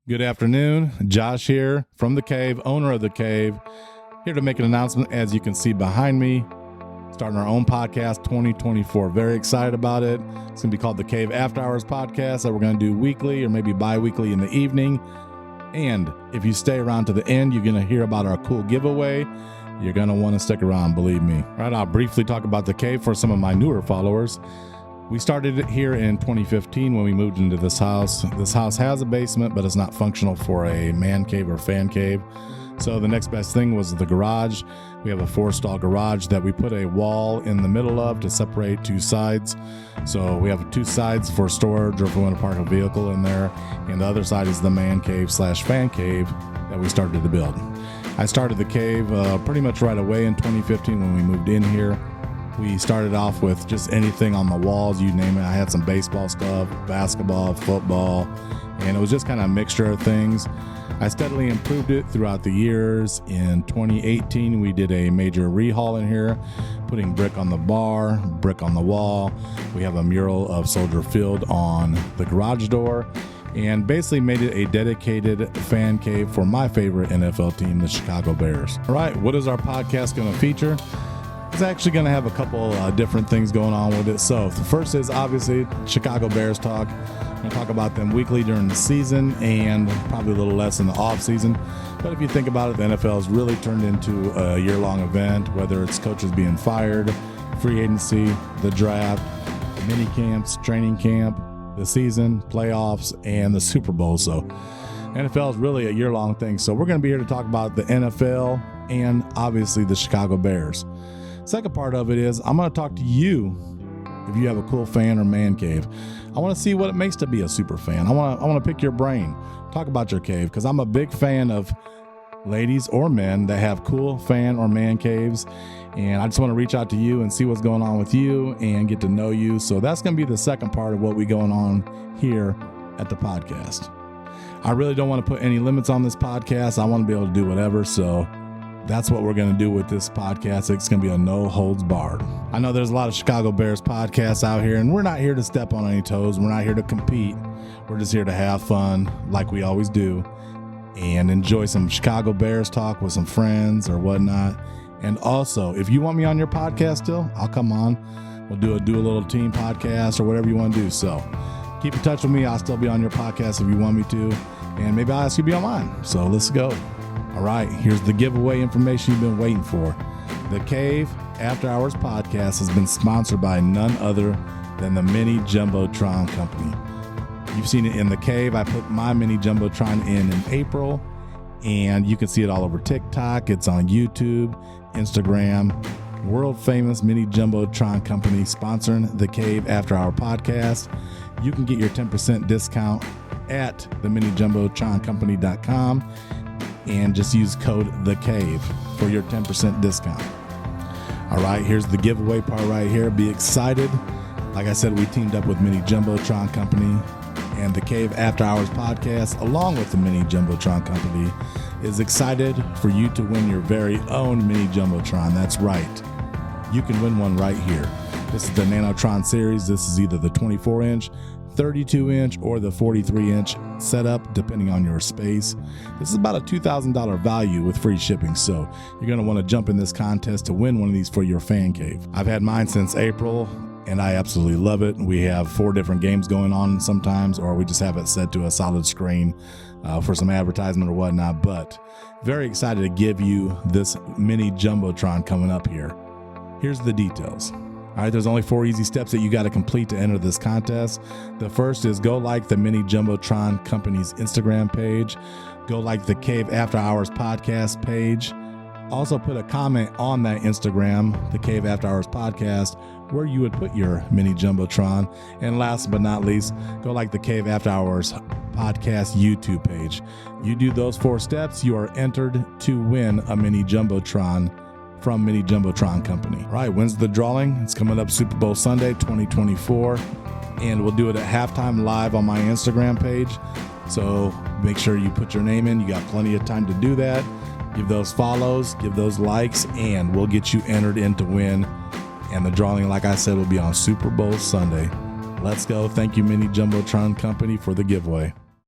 Good afternoon. Josh here from The Cave, owner of The Cave, here to make an announcement. As you can see behind me, starting our own podcast 2024. Very excited about it. It's going to be called The Cave After Hours Podcast that we're going to do weekly or maybe bi-weekly in the evening. And if you stay around to the end, you're going to hear about our cool giveaway. You're going to want to stick around, believe me. All right, I'll briefly talk about The Cave for some of my newer followers. We started it here in 2015 when we moved into this house. This house has a basement, but it's not functional for a man cave or fan cave. So the next best thing was the garage. We have a 4-stall garage that we put a wall in the middle of to separate two sides. So we have two sides for storage or if we want to park a vehicle in there. And the other side is the man cave / fan cave that we started to build. I started the cave pretty much right away in 2015 when we moved in here. We started off with just anything on the walls, you name it. I had some baseball stuff, basketball, football, and it was just kind of a mixture of things. I steadily improved it throughout the years. In 2018, we did a major rehaul in here, putting brick on the bar, brick on the wall. We have a mural of Soldier Field on the garage door, and basically made it a dedicated fan cave for my favorite NFL team, the Chicago Bears. All right, what is our podcast going to feature? It's actually going to have a couple different things going on with it. So the first is obviously Chicago Bears talk. I'm going to talk about them weekly during the season and probably a little less in the off season. But if you think about it, the NFL has really turned into a year-long event, whether it's coaches being fired, free agency, the draft, mini camps, training camp, the season, playoffs, and the Super Bowl. So NFL is really a year-long thing. So we're going to be here to talk about the NFL and obviously the Chicago Bears. Second part of it is I'm going to talk to you if you have a cool fan or man cave. I want to see what it makes to be a super fan. I want to pick your brain, talk about your cave, because I'm a big fan of ladies or men that have cool fan or man caves, and I just want to reach out to you and see what's going on with you and get to know you. So that's going to be the second part of what we going on here at the podcast. I really don't want to put any limits on this podcast. I want to be able to do whatever, so that's what we're going to do with this podcast. It's going to be a no holds barred. I know there's a lot of Chicago Bears podcasts out here, and we're not here to step on any toes. We're not here to compete. We're just here to have fun like we always do and enjoy some Chicago Bears talk with some friends or whatnot. And also, if you want me on your podcast still, I'll come on. We'll do a little team podcast or whatever you want to do. So keep in touch with me. I'll still be on your podcast if you want me to. And maybe I'll ask you to be on mine. So let's go. All right, here's the giveaway information you've been waiting for. The Cave After Hours Podcast has been sponsored by none other than the Mini Jumbotron Company. You've seen it in The Cave. I put my Mini Jumbotron in April, and you can see it all over TikTok. It's on YouTube, Instagram. World famous Mini Jumbotron Company sponsoring The Cave After Hour Podcast. You can get your 10% discount at theminijumboTroncompany.com. and just use code THECAVE for your 10% discount. All right, here's the giveaway part right here. Be excited. Like I said, we teamed up with Mini Jumbotron Company, and the Cave After Hours Podcast, along with the Mini Jumbotron Company, is excited for you to win your very own Mini Jumbotron. That's right. You can win one right here. This is the Nanotron series. This is either the 24-inch, 32-inch, or the 43-inch setup, depending on your space. This is about a $2,000 value with free shipping, so you're going to want to jump in this contest to win one of these for your fan cave. I've had mine since April, and I absolutely love it. We have 4 different games going on sometimes, or we just have it set to a solid screen for some advertisement or whatnot, but very excited to give you this Mini Jumbotron coming up here. Here's the details. All right, there's only 4 easy steps that you got to complete to enter this contest. The first is go like the Mini Jumbotron Company's Instagram page. Go like the Cave After Hours Podcast page. Also put a comment on that Instagram, the Cave After Hours Podcast, where you would put your Mini Jumbotron. And last but not least, go like the Cave After Hours Podcast YouTube page. You do those 4 steps, you are entered to win a Mini Jumbotron from Mini Jumbotron Company. All right, when's the drawing? It's coming up Super Bowl Sunday 2024, and we'll do it at halftime live on my Instagram page. So make sure you put your name in. You got plenty of time to do that. Give those follows, give those likes, and we'll get you entered in to win. And the drawing, like I said, will be on Super Bowl Sunday. Let's go. Thank you, Mini Jumbotron Company, for the giveaway.